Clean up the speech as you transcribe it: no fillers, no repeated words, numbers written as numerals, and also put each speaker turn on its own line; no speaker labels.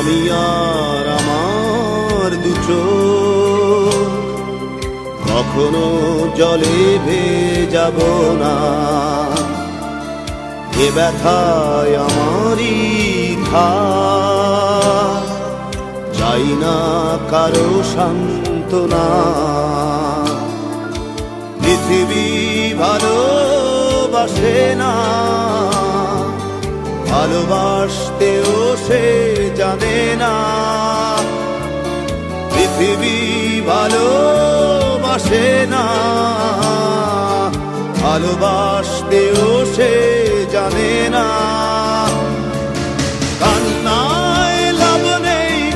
আমি আর আমার দু চোখ কখনো জলে ভেজাব না। এ ব্যথায় আমারই থাক, চাই না কারো সান্ত্বনা। পৃথিবী ভালোবাসে না, ভালোবাসতেও সে জানে না। পৃথিবী ভালোবাসে না, ভালোবাসতেও সে জানে না।